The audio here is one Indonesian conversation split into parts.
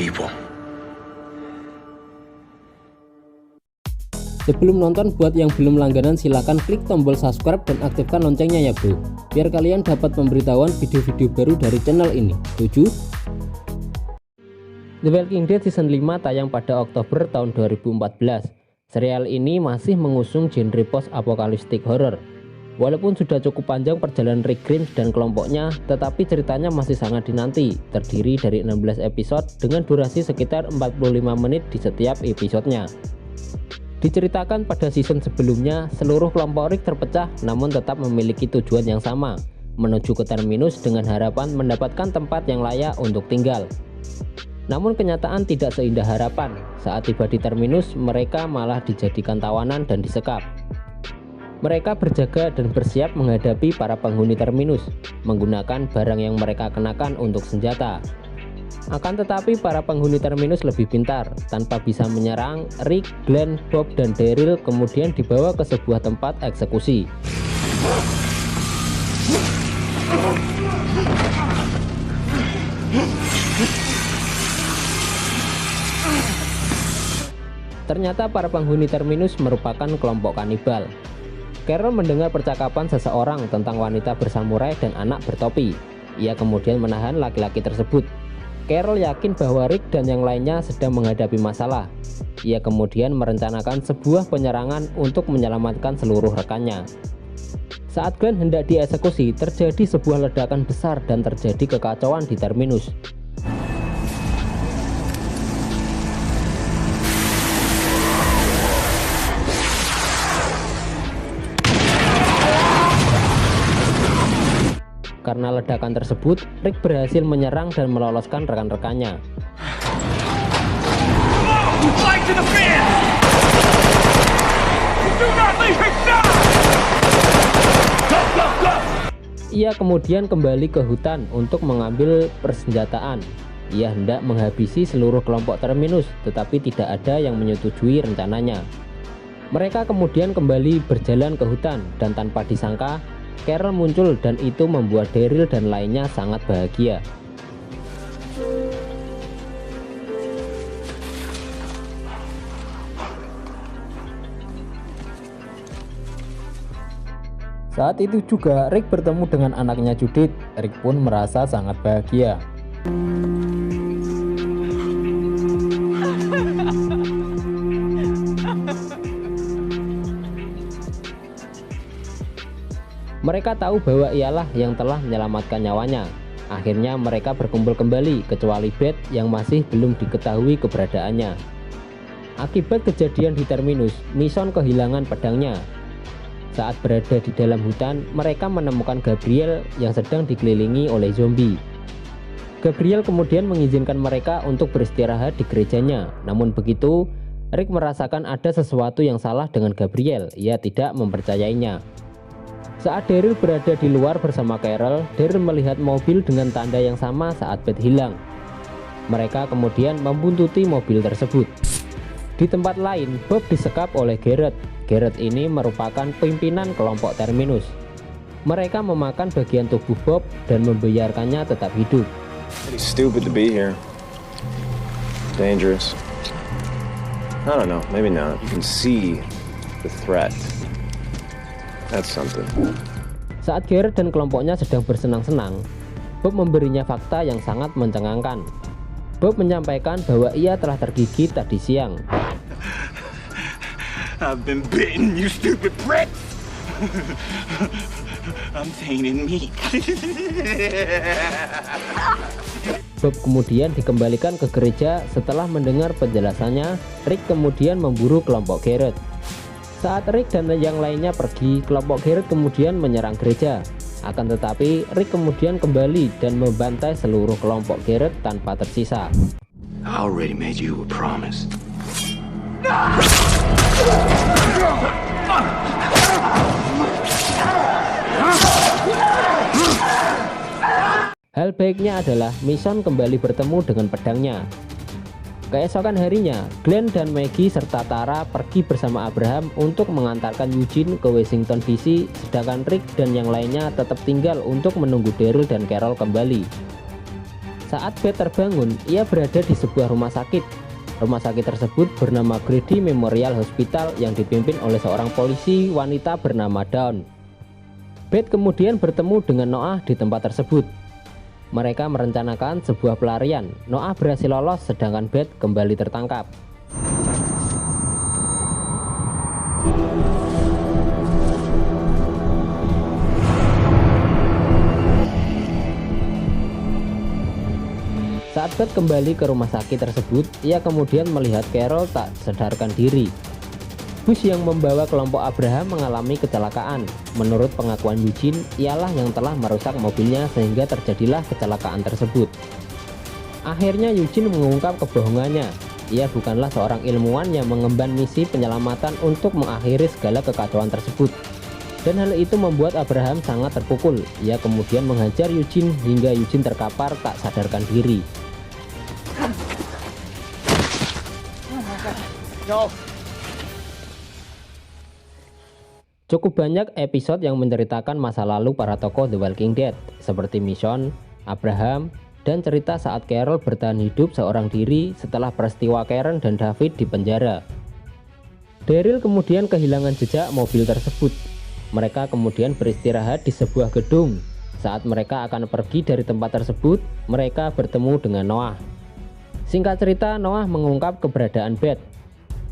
people. Sebelum nonton, buat yang belum langganan silahkan klik tombol subscribe dan aktifkan loncengnya ya bro, biar kalian dapat pemberitahuan video-video baru dari channel ini. Setuju? The Walking Dead Season 5 tayang pada Oktober tahun 2014. Serial ini masih mengusung genre post-apokaliptik horror. Walaupun sudah cukup panjang perjalanan Rick Grimes dan kelompoknya, tetapi ceritanya masih sangat dinanti, terdiri dari 16 episode dengan durasi sekitar 45 menit di setiap episodenya. Diceritakan pada season sebelumnya, seluruh kelompok Rick terpecah namun tetap memiliki tujuan yang sama, menuju ke Terminus dengan harapan mendapatkan tempat yang layak untuk tinggal. Namun kenyataan tidak seindah harapan. Saat tiba di Terminus, mereka malah dijadikan tawanan dan disekap. Mereka berjaga dan bersiap menghadapi para penghuni Terminus, menggunakan barang yang mereka kenakan untuk senjata. Akan tetapi para penghuni Terminus lebih pintar, tanpa bisa menyerang, Rick, Glenn, Bob, dan Daryl kemudian dibawa ke sebuah tempat eksekusi. Ternyata para penghuni Terminus merupakan kelompok kanibal. Carol mendengar percakapan seseorang tentang wanita bersamurai dan anak bertopi. Ia kemudian menahan laki-laki tersebut. Carol yakin bahwa Rick dan yang lainnya sedang menghadapi masalah. Ia kemudian merencanakan sebuah penyerangan untuk menyelamatkan seluruh rekannya. Saat Glenn hendak dieksekusi, terjadi sebuah ledakan besar dan terjadi kekacauan di Terminus. Karena ledakan tersebut, Rick berhasil menyerang dan meloloskan rekan-rekannya. Ia kemudian kembali ke hutan untuk mengambil persenjataan. Ia hendak menghabisi seluruh kelompok Terminus, tetapi tidak ada yang menyetujui rencananya. Mereka kemudian kembali berjalan ke hutan, dan tanpa disangka, Carol muncul dan itu membuat Daryl dan lainnya sangat bahagia. Saat itu juga Rick bertemu dengan anaknya Judith. Rick pun merasa sangat bahagia. Mereka tahu bahwa ialah yang telah menyelamatkan nyawanya. Akhirnya mereka berkumpul kembali, kecuali Beth yang masih belum diketahui keberadaannya. Akibat kejadian di Terminus, Mission kehilangan pedangnya. Saat berada di dalam hutan, mereka menemukan Gabriel yang sedang dikelilingi oleh zombie. Gabriel kemudian mengizinkan mereka untuk beristirahat di gerejanya. Namun begitu, Rick merasakan ada sesuatu yang salah dengan Gabriel. Ia tidak mempercayainya. Saat Daryl berada di luar bersama Carol, Daryl melihat mobil dengan tanda yang sama saat Beth hilang. Mereka kemudian membuntuti mobil tersebut. Di tempat lain, Bob disekap oleh Garrett. Garrett ini merupakan pimpinan kelompok Terminus. Mereka memakan bagian tubuh Bob dan membiarkannya tetap hidup. Pretty stupid to be here. Dangerous. I don't know, maybe not. You can see the threat. That's something. Saat Garrett dan kelompoknya sedang bersenang-senang, Bob memberinya fakta yang sangat mencengangkan. Bob menyampaikan bahwa ia telah tergigit tadi siang. I've been bitten, you stupid prick! I'm tainted meat. Bob kemudian dikembalikan ke gereja. Setelah mendengar penjelasannya, Rick kemudian memburu kelompok Garrett. Saat Rick dan yang lainnya pergi, kelompok Garrett kemudian menyerang gereja. Akan tetapi, Rick kemudian kembali dan membantai seluruh kelompok Garrett tanpa tersisa. I already made you a promise. Hal baiknya adalah Mission kembali bertemu dengan pedangnya. Keesokan harinya, Glenn dan Maggie serta Tara pergi bersama Abraham untuk mengantarkan Eugene ke Washington DC, sedangkan Rick dan yang lainnya tetap tinggal untuk menunggu Daryl dan Carol kembali. Saat Beth terbangun, ia berada di sebuah rumah sakit. Rumah sakit tersebut bernama Grady Memorial Hospital yang dipimpin oleh seorang polisi wanita bernama Dawn. Beth kemudian bertemu dengan Noah di tempat tersebut. Mereka merencanakan sebuah pelarian. Noah berhasil lolos sedangkan Beth kembali tertangkap. Saat Beth kembali ke rumah sakit tersebut, ia kemudian melihat Carol tak sadarkan diri. Bus yang membawa kelompok Abraham mengalami kecelakaan. Menurut pengakuan Eugene, ialah yang telah merusak mobilnya sehingga terjadilah kecelakaan tersebut. Akhirnya Eugene mengungkap kebohongannya. Ia bukanlah seorang ilmuwan yang mengemban misi penyelamatan untuk mengakhiri segala kekacauan tersebut. Dan hal itu membuat Abraham sangat terpukul. Ia kemudian menghajar Eugene hingga Eugene terkapar tak sadarkan diri. No. Cukup banyak episode yang menceritakan masa lalu para tokoh The Walking Dead, seperti Michonne, Abraham, dan cerita saat Carol bertahan hidup seorang diri setelah peristiwa Karen dan David di penjara. Daryl kemudian kehilangan jejak mobil tersebut. Mereka kemudian beristirahat di sebuah gedung. Saat mereka akan pergi dari tempat tersebut, mereka bertemu dengan Noah. Singkat cerita, Noah mengungkap keberadaan Beth.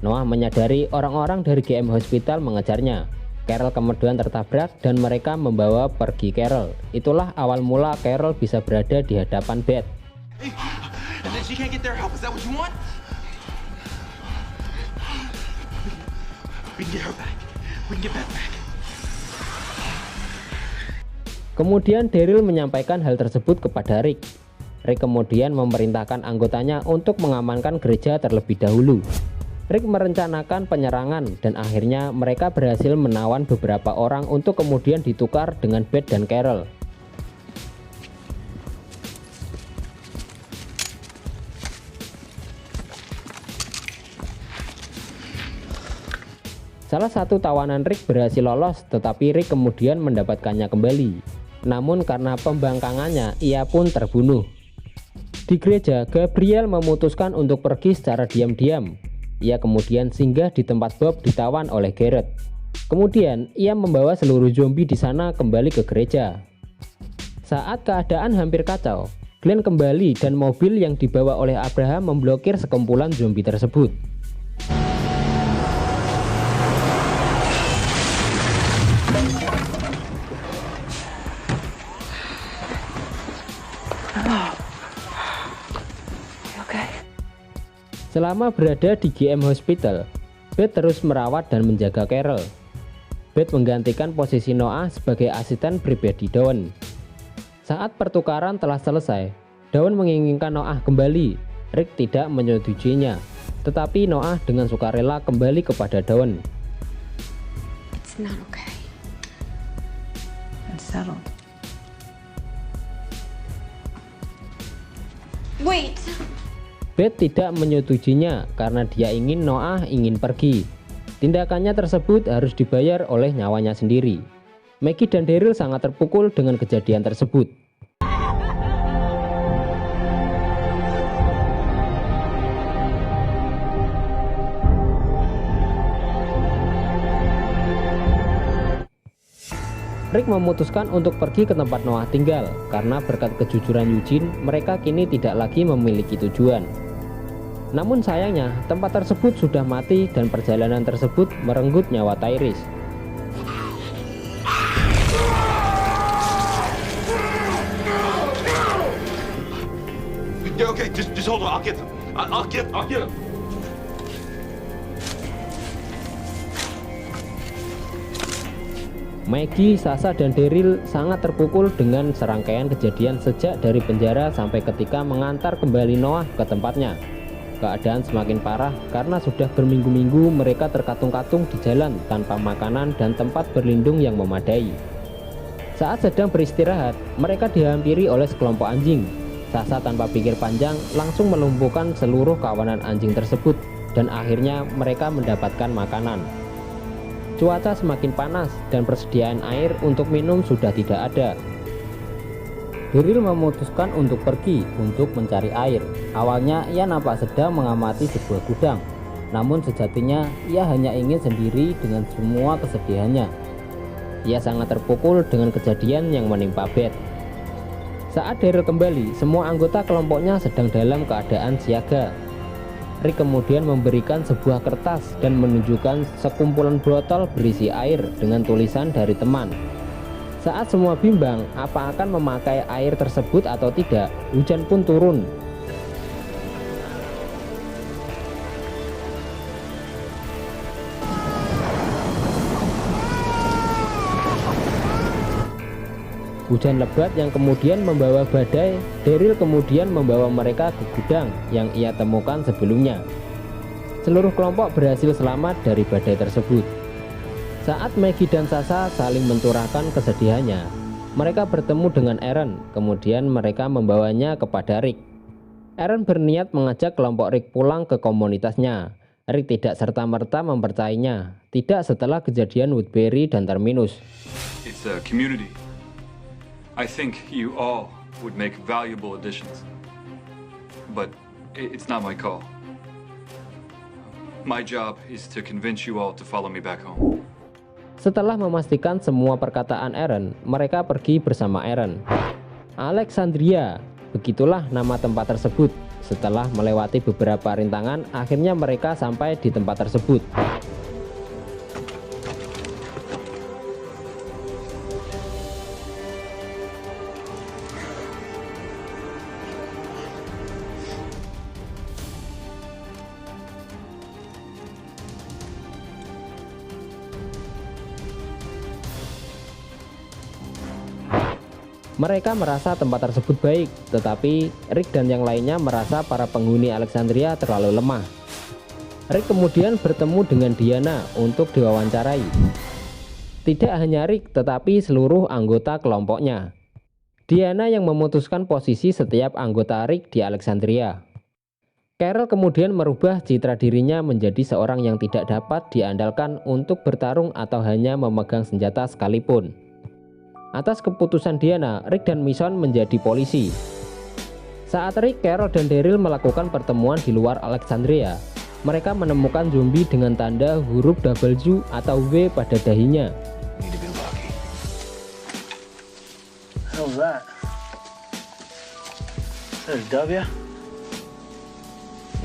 Noah menyadari orang-orang dari GM Hospital mengejarnya. Carol kemudian tertabrak dan mereka membawa pergi Carol. Itulah awal mula Carol bisa berada di hadapan Beth. And then she can't get their help. Is that what you want? We can get her back. We can get Beth back. Kemudian Daryl menyampaikan hal tersebut kepada Rick. Rick kemudian memerintahkan anggotanya untuk mengamankan gereja terlebih dahulu. Rick merencanakan penyerangan dan akhirnya mereka berhasil menawan beberapa orang untuk kemudian ditukar dengan Beth dan Carol. Salah satu tawanan Rick berhasil lolos, tetapi Rick kemudian mendapatkannya kembali. Namun karena pembangkangannya, ia pun terbunuh. Di gereja, Gabriel memutuskan untuk pergi secara diam-diam. Ia kemudian singgah di tempat Bob ditawan oleh Garrett. Kemudian, ia membawa seluruh zombie di sana kembali ke gereja. Saat keadaan hampir kacau, Glenn kembali dan mobil yang dibawa oleh Abraham memblokir sekumpulan zombie tersebut. Selama berada di GM Hospital, Beth terus merawat dan menjaga Carol. Beth menggantikan posisi Noah sebagai asisten pribadi Dawn. Saat pertukaran telah selesai, Dawn menginginkan Noah kembali. Rick tidak menyetujuinya, tetapi Noah dengan sukarela kembali kepada Dawn. It's not okay. I'm settled. Wait. Beth tidak menyetujuinya karena dia ingin Noah ingin pergi. Tindakannya tersebut harus dibayar oleh nyawanya sendiri. Maggie dan Daryl sangat terpukul dengan kejadian tersebut. Rick memutuskan untuk pergi ke tempat Noah tinggal karena berkat kejujuran Eugene, mereka kini tidak lagi memiliki tujuan. Namun sayangnya, tempat tersebut sudah mati dan perjalanan tersebut merenggut nyawa Tyrese. Okay, just hold on. I'll get them. I'll get them. Maggie, Sasha, dan Daryl sangat terpukul dengan serangkaian kejadian sejak dari penjara sampai ketika mengantar kembali Noah ke tempatnya. Keadaan semakin parah karena sudah berminggu-minggu mereka terkatung-katung di jalan tanpa makanan dan tempat berlindung yang memadai. Saat sedang beristirahat, mereka dihampiri oleh sekelompok anjing. Sasha tanpa pikir panjang langsung melumpuhkan seluruh kawanan anjing tersebut dan akhirnya mereka mendapatkan makanan. Cuaca semakin panas dan persediaan air untuk minum sudah tidak ada. Daryl memutuskan untuk pergi untuk mencari air. Awalnya ia nampak sedang mengamati sebuah gudang, namun sejatinya ia hanya ingin sendiri dengan semua kesedihannya. Ia sangat terpukul dengan kejadian yang menimpa Beth. Saat Daryl kembali, semua anggota kelompoknya sedang dalam keadaan siaga. Rick kemudian memberikan sebuah kertas dan menunjukkan sekumpulan botol berisi air dengan tulisan dari teman. Saat semua bimbang apa akan memakai air tersebut atau tidak, hujan pun turun. Hujan lebat yang kemudian membawa badai. Daryl kemudian membawa mereka ke gudang yang ia temukan sebelumnya. Seluruh kelompok berhasil selamat dari badai tersebut. Saat Maggie dan Sasha saling mencurahkan kesedihannya, mereka bertemu dengan Aaron, kemudian mereka membawanya kepada Rick. Aaron berniat mengajak kelompok Rick pulang ke komunitasnya. Rick tidak serta-merta mempercayainya, tidak setelah kejadian Woodbury dan Terminus. It's a community. I think you all would make valuable additions. But it's not my call. My job is to convince you all to follow me back home. Setelah memastikan semua perkataan Aaron, mereka pergi bersama Aaron. Alexandria, begitulah nama tempat tersebut. Setelah melewati beberapa rintangan, akhirnya mereka sampai di tempat tersebut. Mereka merasa tempat tersebut baik, tetapi Rick dan yang lainnya merasa para penghuni Alexandria terlalu lemah. Rick kemudian bertemu dengan Diana untuk diwawancarai. Tidak hanya Rick, tetapi seluruh anggota kelompoknya. Diana yang memutuskan posisi setiap anggota Rick di Alexandria. Carol kemudian merubah citra dirinya menjadi seorang yang tidak dapat diandalkan untuk bertarung atau hanya memegang senjata sekalipun. Atas keputusan Diana, Rick dan Mason menjadi polisi. Saat Rick, Carol, dan Daryl melakukan pertemuan di luar Alexandria, mereka menemukan zombie dengan tanda huruf W atau W pada dahinya. How's that? Is that a W?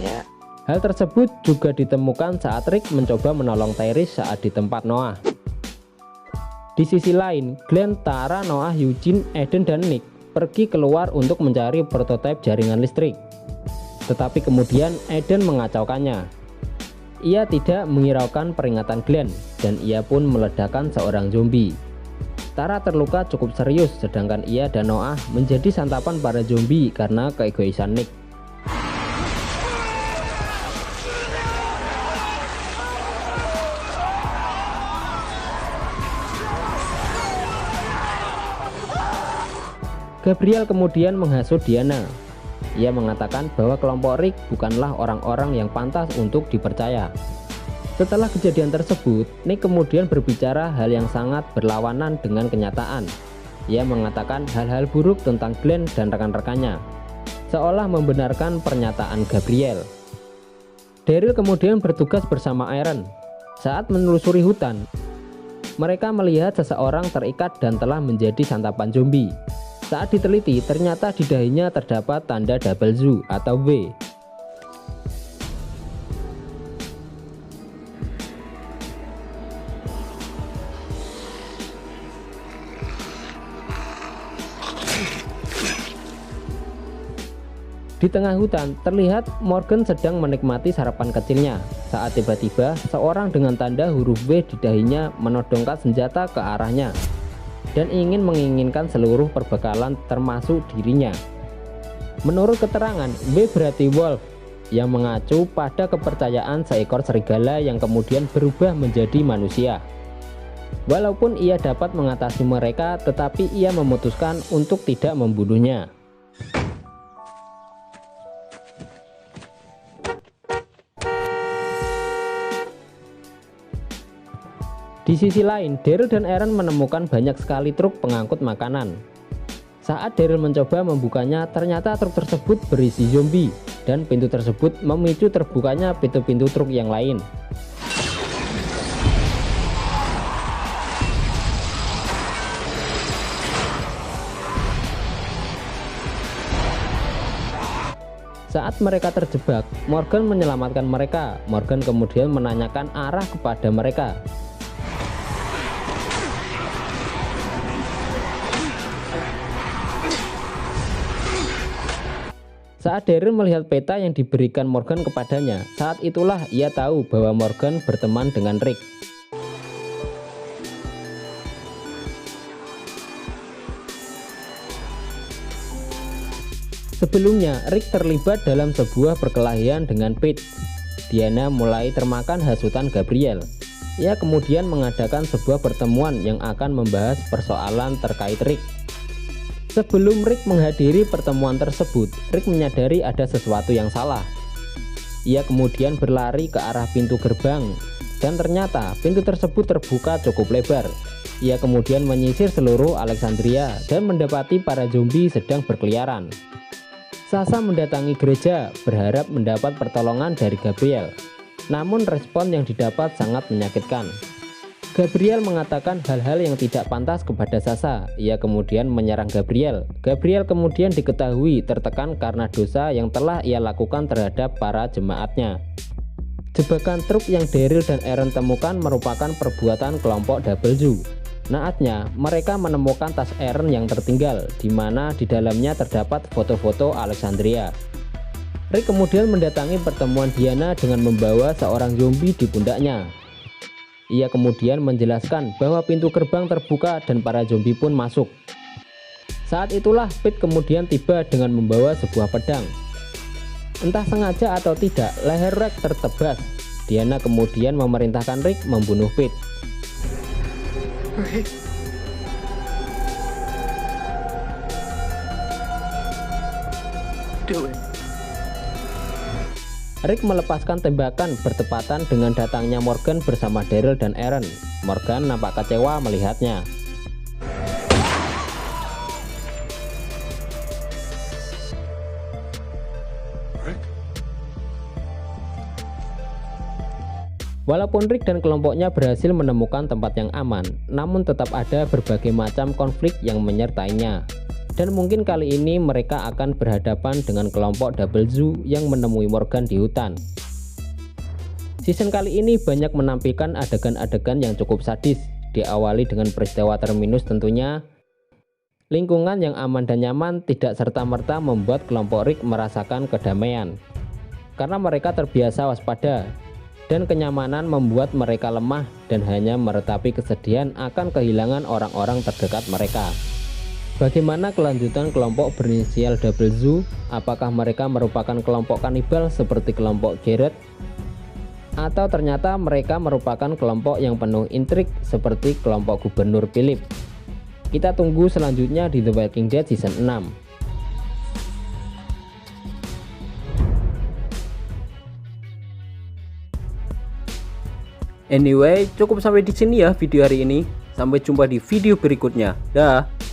Yeah. Hal tersebut juga ditemukan saat Rick mencoba menolong Tyrese saat di tempat Noah. Di sisi lain, Glenn, Tara, Noah, Eugene, Eden, dan Nick pergi keluar untuk mencari prototipe jaringan listrik. Tetapi kemudian Eden mengacaukannya. Ia tidak menghiraukan peringatan Glenn, dan ia pun meledakkan seorang zombie. Tara terluka cukup serius, sedangkan ia dan Noah menjadi santapan para zombie karena keegoisan Nick. Gabriel kemudian menghasut Diana. Ia mengatakan bahwa kelompok Rick bukanlah orang-orang yang pantas untuk dipercaya. Setelah kejadian tersebut, Nick kemudian berbicara hal yang sangat berlawanan dengan kenyataan. Ia mengatakan hal-hal buruk tentang Glenn dan rekan-rekannya, seolah membenarkan pernyataan Gabriel. Daryl kemudian bertugas bersama Aaron. Saat menelusuri hutan, mereka melihat seseorang terikat dan telah menjadi santapan zombie. Saat diteliti, ternyata di dahinya terdapat tanda W atau W. Di tengah hutan, terlihat Morgan sedang menikmati sarapan kecilnya. Saat tiba-tiba, seorang dengan tanda huruf W di dahinya menodongkan senjata ke arahnya dan ingin menginginkan seluruh perbekalan termasuk dirinya. Menurut keterangan, W berarti wolf, yang mengacu pada kepercayaan seekor serigala yang kemudian berubah menjadi manusia. Walaupun ia dapat mengatasi mereka, tetapi ia memutuskan untuk tidak membunuhnya. Di sisi lain, Daryl dan Aaron menemukan banyak sekali truk pengangkut makanan. Saat Daryl mencoba membukanya, ternyata truk tersebut berisi zombie dan pintu tersebut memicu terbukanya pintu-pintu truk yang lain. Saat mereka terjebak, Morgan menyelamatkan mereka. Morgan kemudian menanyakan arah kepada mereka. Saat Daryl melihat peta yang diberikan Morgan kepadanya, saat itulah ia tahu bahwa Morgan berteman dengan Rick. Sebelumnya, Rick terlibat dalam sebuah perkelahian dengan Pete. Diana mulai termakan hasutan Gabriel. Ia kemudian mengadakan sebuah pertemuan yang akan membahas persoalan terkait Rick. Sebelum Rick menghadiri pertemuan tersebut, Rick menyadari ada sesuatu yang salah. Ia kemudian berlari ke arah pintu gerbang, dan ternyata pintu tersebut terbuka cukup lebar. Ia kemudian menyisir seluruh Alexandria dan mendapati para zombie sedang berkeliaran. Sasha mendatangi gereja berharap mendapat pertolongan dari Gabriel. Namun respon yang didapat sangat menyakitkan. Gabriel mengatakan hal-hal yang tidak pantas kepada Sasha. Ia kemudian menyerang Gabriel. Gabriel kemudian diketahui tertekan karena dosa yang telah ia lakukan terhadap para jemaatnya. Jebakan truk yang Daryl dan Aaron temukan merupakan perbuatan kelompok W. Naasnya, mereka menemukan tas Aaron yang tertinggal, di mana di dalamnya terdapat foto-foto Alexandria. Rick kemudian mendatangi pertemuan Diana dengan membawa seorang zombie di pundaknya. Ia kemudian menjelaskan bahwa pintu gerbang terbuka dan para zombie pun masuk. Saat itulah Pete kemudian tiba dengan membawa sebuah pedang. Entah sengaja atau tidak, leher Rick tertebas. Diana kemudian memerintahkan Rick membunuh Pete. Rick. Do it. Rick melepaskan tembakan bertepatan dengan datangnya Morgan bersama Daryl dan Aaron. Morgan nampak kecewa melihatnya. Rick? Walaupun Rick dan kelompoknya berhasil menemukan tempat yang aman, namun tetap ada berbagai macam konflik yang menyertainya. Dan mungkin kali ini mereka akan berhadapan dengan kelompok W yang menemui Morgan di hutan. Season kali ini banyak menampilkan adegan-adegan yang cukup sadis, diawali dengan peristiwa terminus tentunya. Lingkungan yang aman dan nyaman tidak serta-merta membuat kelompok Rick merasakan kedamaian. Karena mereka terbiasa waspada, dan kenyamanan membuat mereka lemah dan hanya meratapi kesedihan akan kehilangan orang-orang terdekat mereka. Bagaimana kelanjutan kelompok berinisial W? Apakah mereka merupakan kelompok kanibal seperti kelompok Garrett? Atau ternyata mereka merupakan kelompok yang penuh intrik seperti kelompok Gubernur Philip? Kita tunggu selanjutnya di The Walking Dead Season 6. Anyway, cukup sampai di sini ya video hari ini. Sampai jumpa di video berikutnya. Dah.